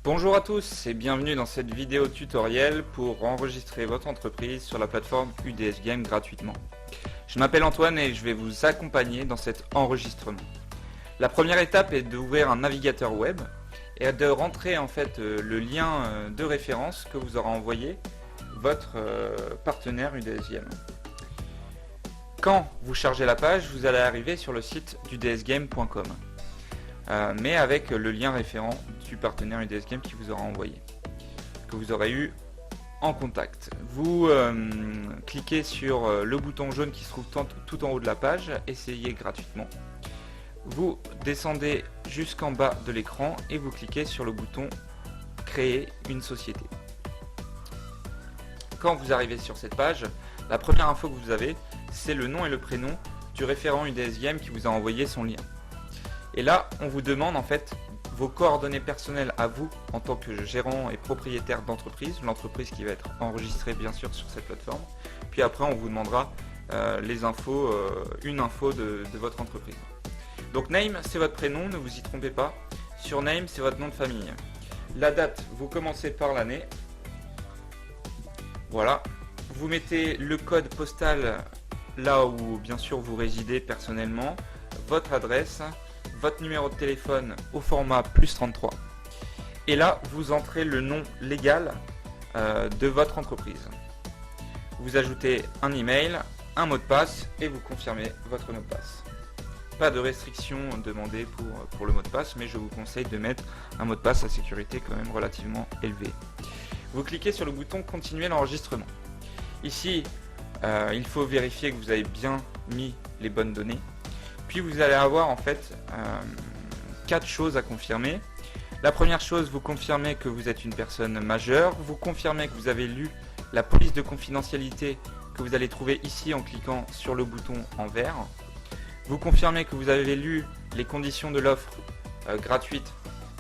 Bonjour à tous et bienvenue dans cette vidéo tutoriel pour enregistrer votre entreprise sur la plateforme UDS Game gratuitement. Je m'appelle Antoine et je vais vous accompagner dans cet enregistrement. La première étape est d'ouvrir un navigateur web et de rentrer en fait le lien de référence que vous aura envoyé votre partenaire UDS Game. Quand vous chargez la page, vous allez arriver sur le site d'udsgame.com. Mais avec le lien référent du partenaire UDS Game qui vous aura envoyé, que vous aurez eu en contact. Vous cliquez sur le bouton jaune qui se trouve tout en haut de la page, essayez gratuitement. Vous descendez jusqu'en bas de l'écran et vous cliquez sur le bouton créer une société. Quand vous arrivez sur cette page, la première info que vous avez, c'est le nom et le prénom du référent UDS Game qui vous a envoyé son lien. Et là, on vous demande en fait vos coordonnées personnelles à vous en tant que gérant et propriétaire d'entreprise, l'entreprise qui va être enregistrée bien sûr sur cette plateforme. Puis après, on vous demandera les infos, une info de votre entreprise. Donc name, c'est votre prénom, ne vous y trompez pas. Surname, c'est votre nom de famille. La date, vous commencez par l'année. Voilà. Vous mettez le code postal là où bien sûr vous résidez personnellement, votre adresse, votre numéro de téléphone au format +33 et là vous entrez le nom légal de votre entreprise. Vous ajoutez un email, un mot de passe et vous confirmez votre mot de passe. Pas de restriction demandée pour le mot de passe, mais je vous conseille de mettre un mot de passe à sécurité quand même relativement élevé. Vous cliquez sur le bouton continuer l'enregistrement. Ici il faut vérifier que vous avez bien mis les bonnes données. Puis vous allez avoir en fait 4 choses à confirmer. La première chose, vous confirmez que vous êtes une personne majeure. Vous confirmez que vous avez lu la police de confidentialité que vous allez trouver ici en cliquant sur le bouton en vert. Vous confirmez que vous avez lu les conditions de l'offre gratuite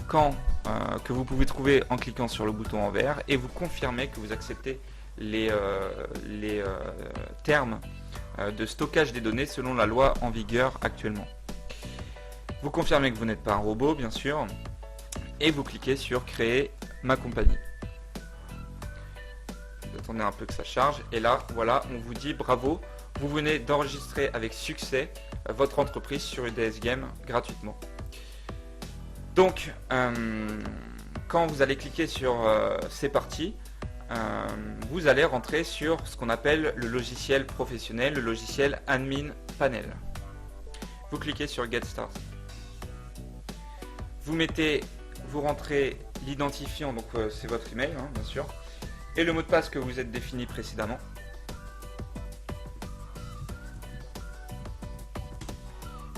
que vous pouvez trouver en cliquant sur le bouton en vert. Et vous confirmez que vous acceptez les termes de stockage des données selon la loi en vigueur actuellement. Vous confirmez que vous n'êtes pas un robot bien sûr et vous cliquez sur créer ma compagnie. Vous attendez un peu que ça charge et là voilà, on vous dit bravo, vous venez d'enregistrer avec succès votre entreprise sur UDS Game gratuitement. Donc quand vous allez cliquer sur c'est parti, vous allez rentrer sur ce qu'on appelle le logiciel professionnel, le logiciel Admin Panel. Vous cliquez sur Get Start. Vous rentrez l'identifiant, donc c'est votre email bien sûr, et le mot de passe que vous êtes défini précédemment.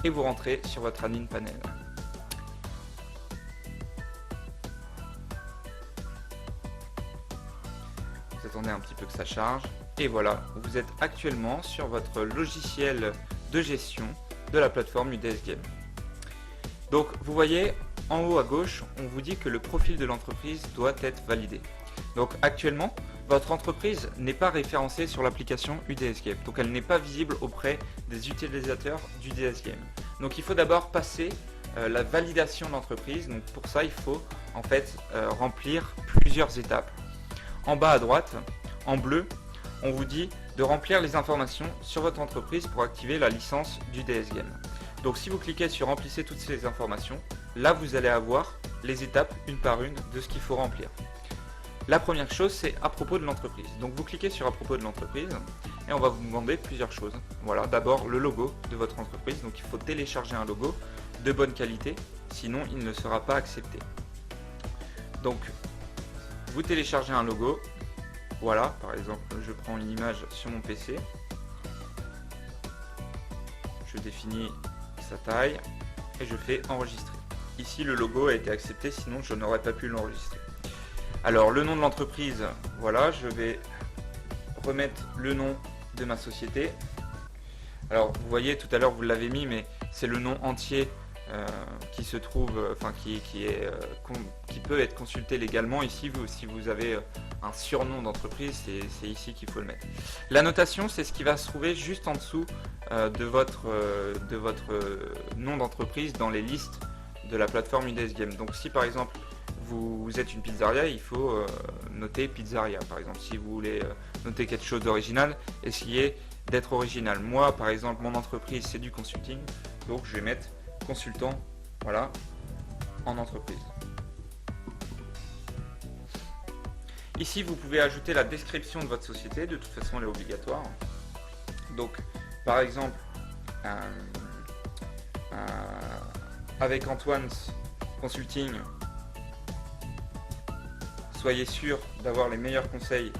Et vous rentrez sur votre Admin Panel. Vous attendez un petit peu que ça charge et voilà, vous êtes actuellement sur votre logiciel de gestion de la plateforme UDS Game. Donc vous voyez en haut à gauche, on vous dit que le profil de l'entreprise doit être validé. Donc actuellement, votre entreprise n'est pas référencée sur l'application UDS Game, donc elle n'est pas visible auprès des utilisateurs d'UDS Game. Donc il faut d'abord passer la validation d'entreprise. Donc pour ça, il faut en fait remplir plusieurs étapes. En bas à droite, en bleu, on vous dit de remplir les informations sur votre entreprise pour activer la licence d'UDS Game. Donc si vous cliquez sur remplissez toutes ces informations, là vous allez avoir les étapes une par une de ce qu'il faut remplir. La première chose, c'est à propos de l'entreprise. Donc vous cliquez sur à propos de l'entreprise et on va vous demander plusieurs choses. Voilà, d'abord le logo de votre entreprise. Donc il faut télécharger un logo de bonne qualité, sinon il ne sera pas accepté. Donc vous téléchargez un logo. Voilà, par exemple, je prends une image sur mon PC. Je définis sa taille et je fais enregistrer. Ici, le logo a été accepté, sinon je n'aurais pas pu l'enregistrer. Alors, le nom de l'entreprise, voilà, je vais remettre le nom de ma société. Alors, vous voyez, tout à l'heure, vous l'avez mis, mais c'est le nom entier qui se trouve, enfin qui peut être consulté légalement. Ici, si vous avez un surnom d'entreprise, c'est ici qu'il faut le mettre. La notation, c'est ce qui va se trouver juste en dessous de votre nom d'entreprise dans les listes de la plateforme UDS Game. Donc si par exemple vous êtes une pizzeria, il faut noter pizzeria par exemple. Si vous voulez noter quelque chose d'original, essayez d'être original. Moi par exemple, mon entreprise c'est du consulting, donc je vais mettre consultant, voilà, en entreprise. Ici vous pouvez ajouter la description de votre société, de toute façon elle est obligatoire. Donc par exemple avec Antoine's Consulting, soyez sûr d'avoir les meilleurs conseils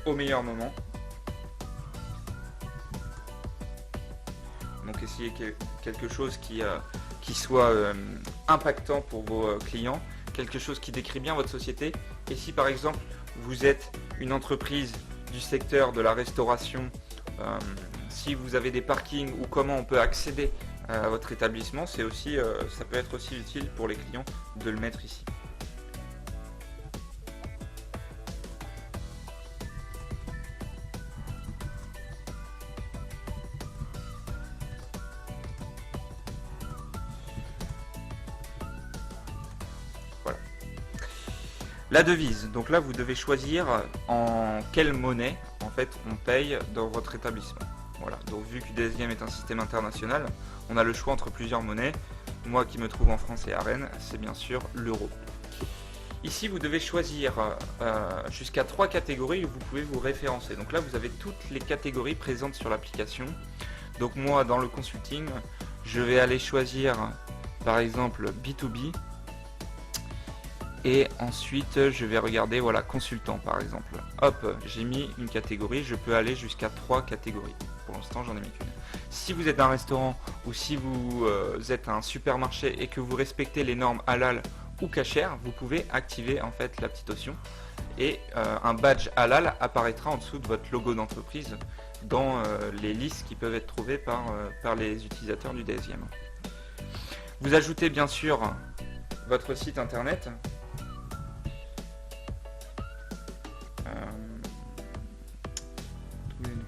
au meilleur moment. Donc essayez quelque chose qui soit impactant pour vos clients, quelque chose qui décrit bien votre société. Et si par exemple vous êtes une entreprise du secteur de la restauration, si vous avez des parkings ou comment on peut accéder à votre établissement, c'est aussi, ça peut être aussi utile pour les clients de le mettre ici. Voilà. La devise, donc là vous devez choisir en quelle monnaie en fait on paye dans votre établissement. Voilà, donc vu qu'UDS Game est un système international, on a le choix entre plusieurs monnaies. Moi qui me trouve en France et à Rennes, c'est bien sûr l'euro. Ici vous devez choisir jusqu'à 3 catégories où vous pouvez vous référencer. Donc là vous avez toutes les catégories présentes sur l'application. Donc moi dans le consulting, je vais aller choisir par exemple B2B. Et ensuite je vais regarder, voilà, consultant par exemple. Hop, j'ai mis une catégorie, je peux aller jusqu'à 3 catégories. Pour l'instant j'en ai mis qu'une. Si vous êtes un restaurant ou si vous êtes un supermarché et que vous respectez les normes halal ou cachère, vous pouvez activer en fait la petite option et un badge halal apparaîtra en dessous de votre logo d'entreprise dans les listes qui peuvent être trouvées par les utilisateurs du UDS Game. Vous ajoutez bien sûr votre site internet.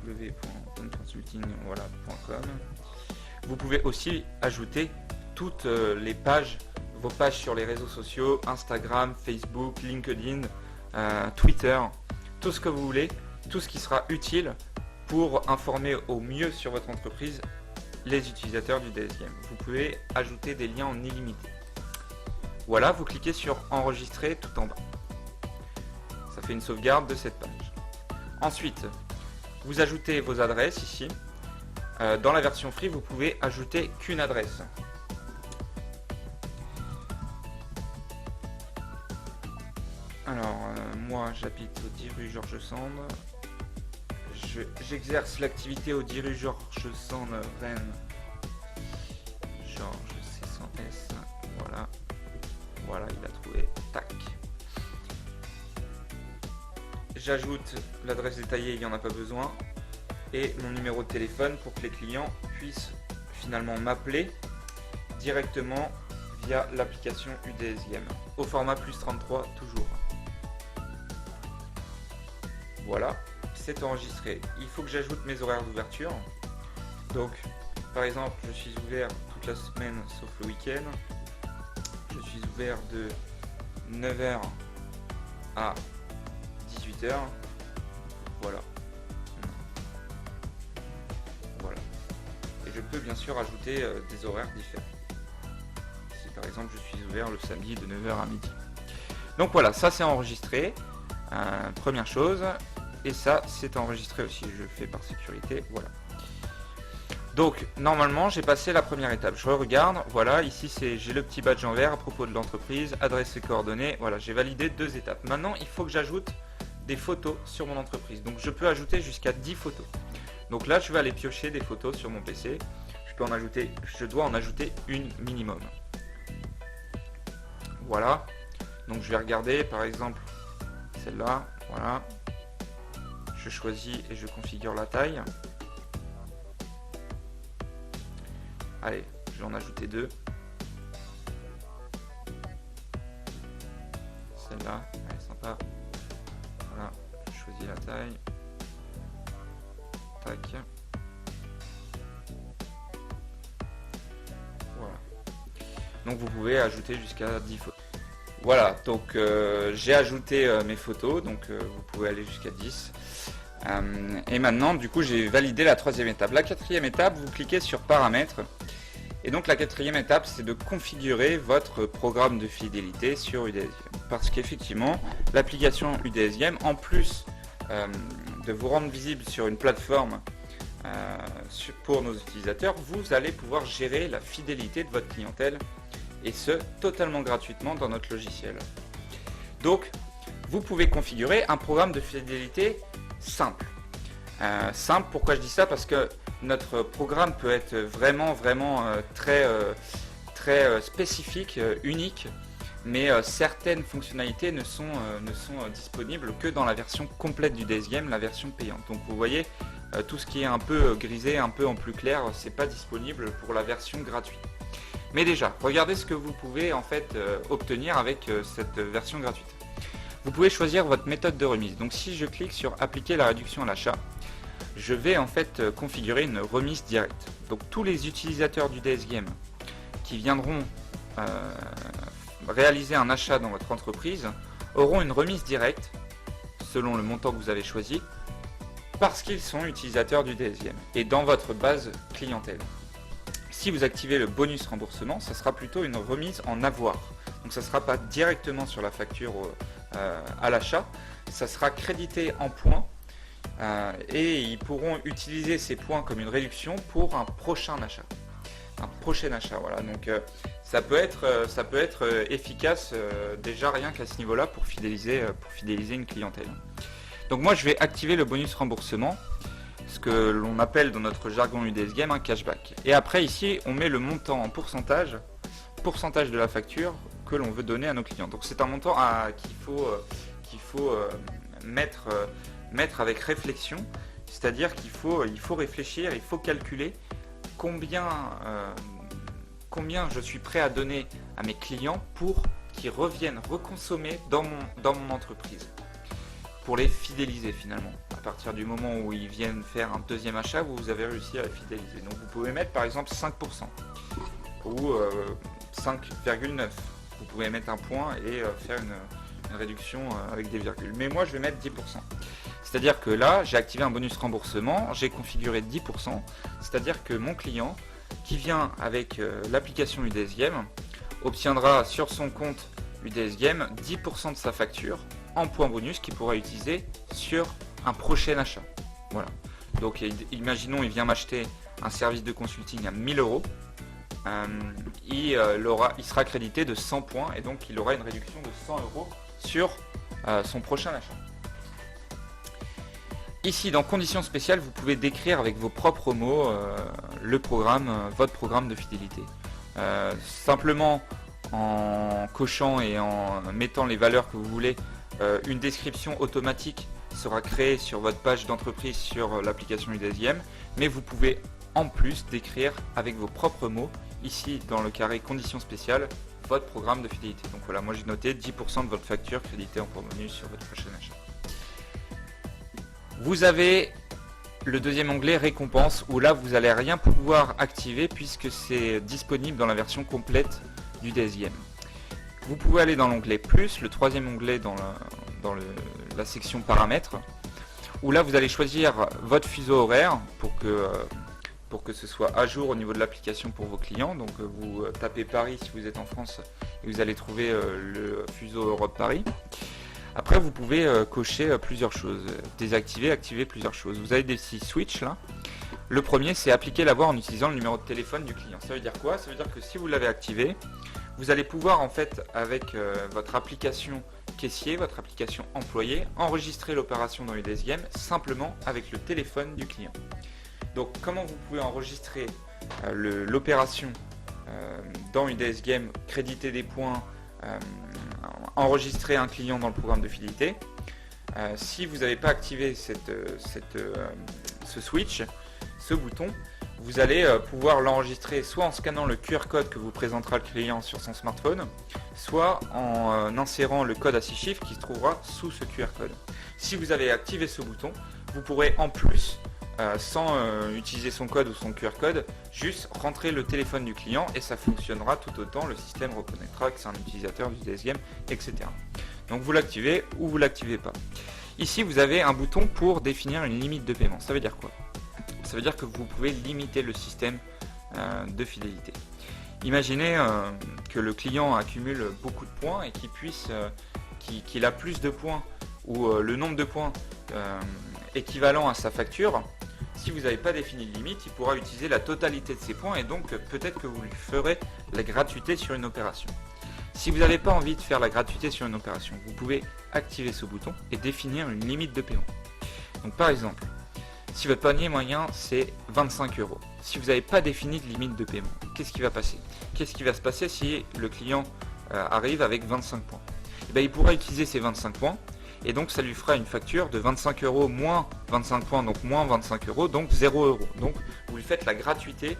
www.consulting.com. Vous pouvez aussi ajouter toutes les pages, vos pages sur les réseaux sociaux, Instagram, Facebook, LinkedIn, Twitter, tout ce que vous voulez, tout ce qui sera utile pour informer au mieux sur votre entreprise les utilisateurs du UDS Game. Vous pouvez ajouter des liens en illimité. Voilà, vous cliquez sur enregistrer tout en bas. Ça fait une sauvegarde de cette page. Ensuite, vous ajoutez vos adresses ici. Dans la version free, vous pouvez ajouter qu'une adresse. Alors, moi j'habite au 10 rue Georges Sand. J'exerce l'activité au 10 rue Georges Sand, Rennes. Georges C100S. Voilà. Voilà, il a trouvé. Tac. J'ajoute l'adresse détaillée, il n'y en a pas besoin. Et mon numéro de téléphone pour que les clients puissent finalement m'appeler directement via l'application UDS Game. Au format +33 toujours. Voilà, c'est enregistré. Il faut que j'ajoute mes horaires d'ouverture. Donc, par exemple, je suis ouvert toute la semaine sauf le week-end. Je suis ouvert de 9h à 18h. Voilà. Voilà. Et je peux bien sûr ajouter des horaires différents. Si par exemple je suis ouvert le samedi de 9h à midi. Donc voilà, ça c'est enregistré. Première chose. Et ça c'est enregistré aussi. Je le fais par sécurité. Voilà. Donc normalement j'ai passé la première étape. Je regarde, voilà, ici j'ai le petit badge en vert à propos de l'entreprise, adresse et coordonnées. Voilà, j'ai validé 2 étapes. Maintenant il faut que j'ajoute des photos sur mon entreprise. Donc je peux ajouter jusqu'à 10 photos. Donc là je vais aller piocher des photos sur mon PC. Je dois en ajouter une minimum. Voilà. Donc je vais regarder par exemple celle-là. Voilà. Je choisis et je configure la taille. Allez, je vais en ajouter 2. Celle-là, elle est sympa. Voilà, je choisis la taille. Tac. Voilà. Donc vous pouvez ajouter jusqu'à 10 photos. Voilà, donc j'ai ajouté mes photos, donc vous pouvez aller jusqu'à 10. Et maintenant, du coup, j'ai validé la troisième étape. La quatrième étape, vous cliquez sur Paramètres. Et donc la quatrième étape, c'est de configurer votre programme de fidélité sur UDSGame. Parce qu'effectivement, l'application UDSGame, en plus de vous rendre visible sur une plateforme pour nos utilisateurs, vous allez pouvoir gérer la fidélité de votre clientèle, et ce, totalement gratuitement dans notre logiciel. Donc, vous pouvez configurer un programme de fidélité simple. Simple, pourquoi je dis ça? Parce que notre programme peut être vraiment très spécifique, unique, mais certaines fonctionnalités ne sont disponibles que dans la version complète du UDSGame, la version payante. Donc vous voyez, tout ce qui est un peu grisé, un peu en plus clair, c'est pas disponible pour la version gratuite. Mais déjà, regardez ce que vous pouvez en fait obtenir avec cette version gratuite. Vous pouvez choisir votre méthode de remise. Donc si je clique sur appliquer la réduction à l'achat, je vais en fait configurer une remise directe. Donc tous les utilisateurs du UDSGame qui viendront réaliser un achat dans votre entreprise auront une remise directe selon le montant que vous avez choisi, parce qu'ils sont utilisateurs du UDSGame et dans votre base clientèle. Si vous activez le bonus remboursement, ça sera plutôt une remise en avoir. Donc ça ne sera pas directement sur la facture à l'achat, ça sera crédité en points et ils pourront utiliser ces points comme une réduction pour un prochain achat. Voilà. Donc ça peut être efficace déjà rien qu'à ce niveau-là pour fidéliser une clientèle. Donc moi je vais activer le bonus remboursement, ce que l'on appelle dans notre jargon UDSGame un cashback. Et après ici on met le montant en pourcentage de la facture que l'on veut donner à nos clients. Donc c'est un montant qu'il faut mettre avec réflexion, c'est-à-dire qu'il faut réfléchir, il faut calculer combien je suis prêt à donner à mes clients pour qu'ils reviennent reconsommer dans mon entreprise, pour les fidéliser finalement. À partir du moment où ils viennent faire un deuxième achat, vous avez réussi à les fidéliser. Donc vous pouvez mettre par exemple 5% ou 5,9%. Vous pouvez mettre un point et faire une réduction avec des virgules. Mais moi je vais mettre 10%. C'est-à-dire que là, j'ai activé un bonus remboursement, j'ai configuré 10%, c'est-à-dire que mon client qui vient avec l'application UDSGame obtiendra sur son compte UDSGame 10% de sa facture en points bonus qu'il pourra utiliser sur un prochain achat. Voilà. Donc imaginons il vient m'acheter un service de consulting à 1000 €. Il sera crédité de 100 points et donc il aura une réduction de 100 € sur son prochain achat. Ici dans conditions spéciales, vous pouvez décrire avec vos propres mots votre programme de fidélité. Simplement en cochant et en mettant les valeurs que vous voulez, une description automatique sera créée sur votre page d'entreprise sur l'application UDSGame, mais vous pouvez en plus décrire avec vos propres mots, ici dans le carré conditions spéciales, votre programme de fidélité. Donc voilà, moi j'ai noté 10% de votre facture créditée en points bonus sur votre prochain achat. Vous avez le deuxième onglet récompense, où là vous n'allez rien pouvoir activer puisque c'est disponible dans la version complète du UDSGame. Vous pouvez aller dans l'onglet plus, le troisième onglet dans la section paramètres, où là vous allez choisir votre fuseau horaire pour que ce soit à jour au niveau de l'application pour vos clients. Donc vous tapez Paris si vous êtes en France et vous allez trouver le fuseau Europe Paris. Après vous pouvez cocher plusieurs choses, désactiver, activer plusieurs choses. Vous avez des petits switches là. Le premier c'est appliquer la voix en utilisant le numéro de téléphone du client. Ça veut dire quoi? Ça veut dire que si vous l'avez activé, vous allez pouvoir en fait avec votre application caissier, votre application employé, enregistrer l'opération dans UDSGame simplement avec le téléphone du client. Donc comment vous pouvez enregistrer l'opération dans UDSGame, créditer des points, enregistrer un client dans le programme de fidélité. Si vous n'avez pas activé ce switch, ce bouton, vous allez pouvoir l'enregistrer soit en scannant le QR code que vous présentera le client sur son smartphone, soit en insérant le code à 6 chiffres qui se trouvera sous ce QR code. Si vous avez activé ce bouton, vous pourrez en plus, sans utiliser son code ou son QR code, juste rentrer le téléphone du client et ça fonctionnera tout autant, le système reconnaîtra que c'est un utilisateur du DS Game, etc. Donc vous l'activez ou vous l'activez pas. Ici vous avez un bouton pour définir une limite de paiement. Ça veut dire quoi? Ça veut dire que vous pouvez limiter le système de fidélité. Imaginez que le client accumule beaucoup de points et qu'il a plus de points ou le nombre de points équivalent à sa facture. Si vous n'avez pas défini de limite, il pourra utiliser la totalité de ses points et donc peut-être que vous lui ferez la gratuité sur une opération. Si vous n'avez pas envie de faire la gratuité sur une opération, vous pouvez activer ce bouton et définir une limite de paiement. Donc par exemple, si votre panier moyen c'est 25 €, si vous n'avez pas défini de limite de paiement, qu'est-ce qui va passer? Qu'est-ce qui va se passer si le client arrive avec 25 points? Eh bien, il pourra utiliser ces 25 points et donc ça lui fera une facture de 25 € moins 25 points, donc moins 25 €, donc 0 €. Donc vous lui faites la gratuité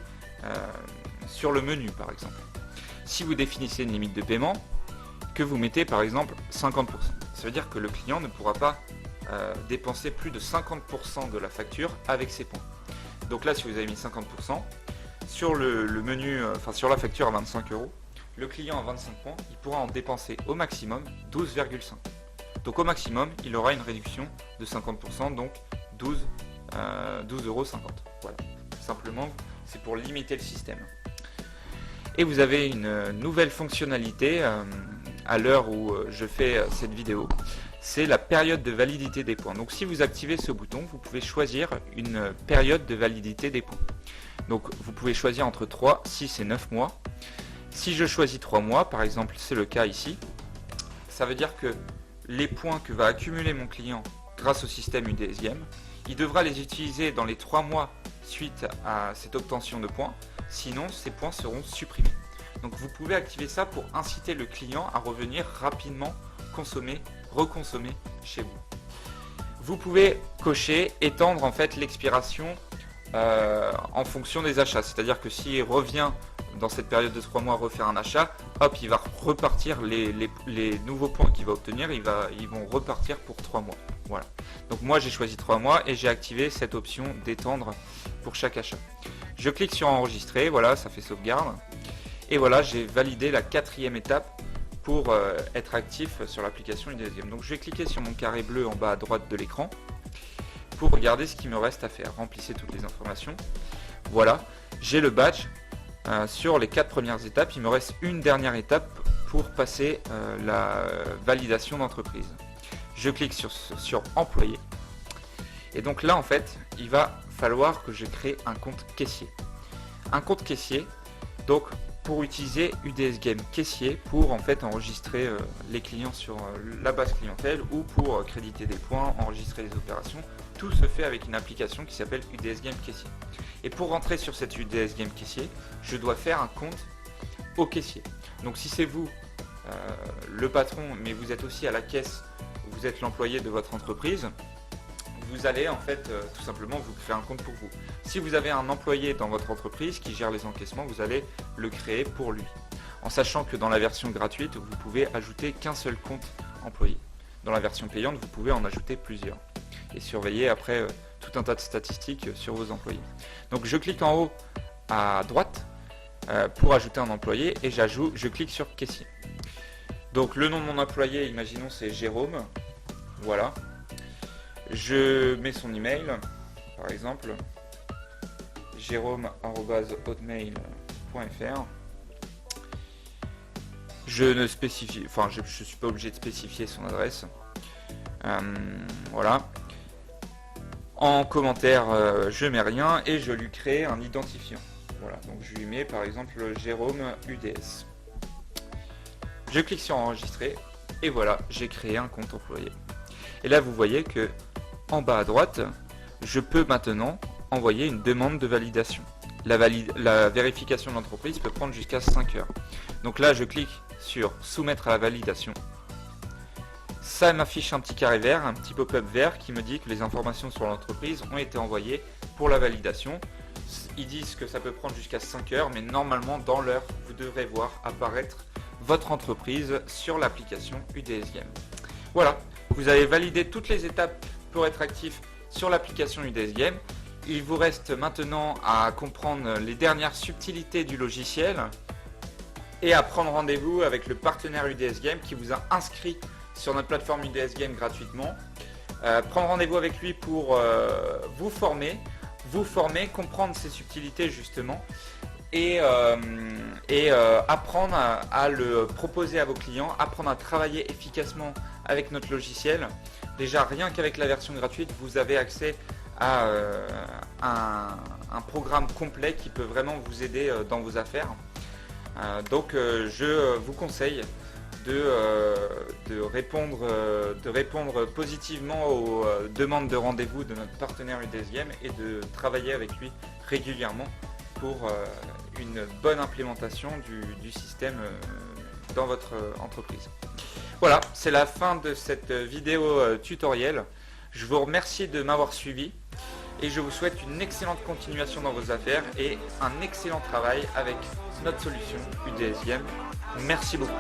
sur le menu par exemple. Si vous définissez une limite de paiement, que vous mettez par exemple 50%, ça veut dire que le client ne pourra pas dépenser plus de 50% de la facture avec ses points. Donc là, si vous avez mis 50%, sur le menu, sur la facture à 25 €, le client à 25 points, il pourra en dépenser au maximum 12,5. Donc au maximum, il aura une réduction de 50%, donc 12,50 €. Voilà, simplement, c'est pour limiter le système. Et vous avez une nouvelle fonctionnalité à l'heure où je fais cette vidéo. C'est la période de validité des points. Donc si vous activez ce bouton, vous pouvez choisir une période de validité des points. Donc vous pouvez choisir entre 3, 6 et 9 mois. Si je choisis 3 mois, par exemple c'est le cas ici, ça veut dire que les points que va accumuler mon client grâce au système UDS Game, il devra les utiliser dans les 3 mois suite à cette obtention de points, sinon ces points seront supprimés. Donc vous pouvez activer ça pour inciter le client à revenir rapidement reconsommer chez vous. Vous pouvez cocher, étendre en fait l'expiration en fonction des achats. C'est-à-dire que s'il revient dans cette période de 3 mois refaire un achat, hop, il va repartir les nouveaux points qu'il va obtenir, ils vont repartir pour 3 mois. Voilà. Donc moi j'ai choisi 3 mois et j'ai activé cette option d'étendre pour chaque achat. Je clique sur enregistrer, voilà, ça fait sauvegarde. Et voilà, j'ai validé la 4e étape pour être actif sur l'application UDS Game. Donc je vais cliquer sur mon carré bleu en bas à droite de l'écran pour regarder ce qu'il me reste à faire. Remplissez toutes les informations. Voilà, j'ai le badge sur les 4 premières étapes. Il me reste une dernière étape pour passer la validation d'entreprise. Je clique sur employé. Et donc là en fait, il va falloir que je crée un compte caissier. Un compte caissier, donc pour utiliser UDS Game caissier pour en fait enregistrer les clients sur la base clientèle ou pour créditer des points, enregistrer les opérations. Tout se fait avec une application qui s'appelle UDS Game caissier. Et pour rentrer sur cette UDS Game caissier, je dois faire un compte au caissier. Donc si c'est vous le patron, mais vous êtes aussi à la caisse, vous êtes l'employé de votre entreprise, vous allez en fait tout simplement vous créer un compte pour vous. Si vous avez un employé dans votre entreprise qui gère les encaissements, vous allez le créer pour lui. En sachant que dans la version gratuite, vous pouvez ajouter qu'un seul compte employé. Dans la version payante, vous pouvez en ajouter plusieurs. Et surveiller après tout un tas de statistiques sur vos employés. Donc je clique en haut à droite pour ajouter un employé et je clique sur caissier. Donc le nom de mon employé, imaginons c'est Jérôme. Voilà. Je mets son email, par exemple, jerome@hotmail.fr. Je ne spécifie, je suis pas obligé de spécifier son adresse. Voilà. En commentaire, je mets rien et je lui crée un identifiant. Voilà. Donc je lui mets par exemple Jérôme UDS. Je clique sur enregistrer et voilà, j'ai créé un compte employé. Et là, vous voyez que en bas à droite, je peux maintenant envoyer une demande de validation. La vérification de l'entreprise peut prendre jusqu'à 5 heures. Donc là, je clique sur soumettre à la validation. Ça m'affiche un petit carré vert, un petit pop-up vert qui me dit que les informations sur l'entreprise ont été envoyées pour la validation. Ils disent que ça peut prendre jusqu'à 5 heures, mais normalement dans l'heure, vous devrez voir apparaître votre entreprise sur l'application UDS Game. Voilà, vous avez validé toutes les étapes pour être actif sur l'application UDS Game. Il vous reste maintenant à comprendre les dernières subtilités du logiciel et à prendre rendez-vous avec le partenaire UDS Game qui vous a inscrit sur notre plateforme UDS Game gratuitement. Prendre rendez-vous avec lui pour vous former, comprendre ces subtilités justement et apprendre à le proposer à vos clients, apprendre à travailler efficacement avec notre logiciel. Déjà, rien qu'avec la version gratuite, vous avez accès à un programme complet qui peut vraiment vous aider dans vos affaires. Donc je vous conseille de répondre positivement aux demandes de rendez-vous de notre partenaire UDS Game et de travailler avec lui régulièrement pour une bonne implémentation du système dans votre entreprise. Voilà, c'est la fin de cette vidéo tutoriel. Je vous remercie de m'avoir suivi et je vous souhaite une excellente continuation dans vos affaires et un excellent travail avec notre solution UDS Game. Merci beaucoup.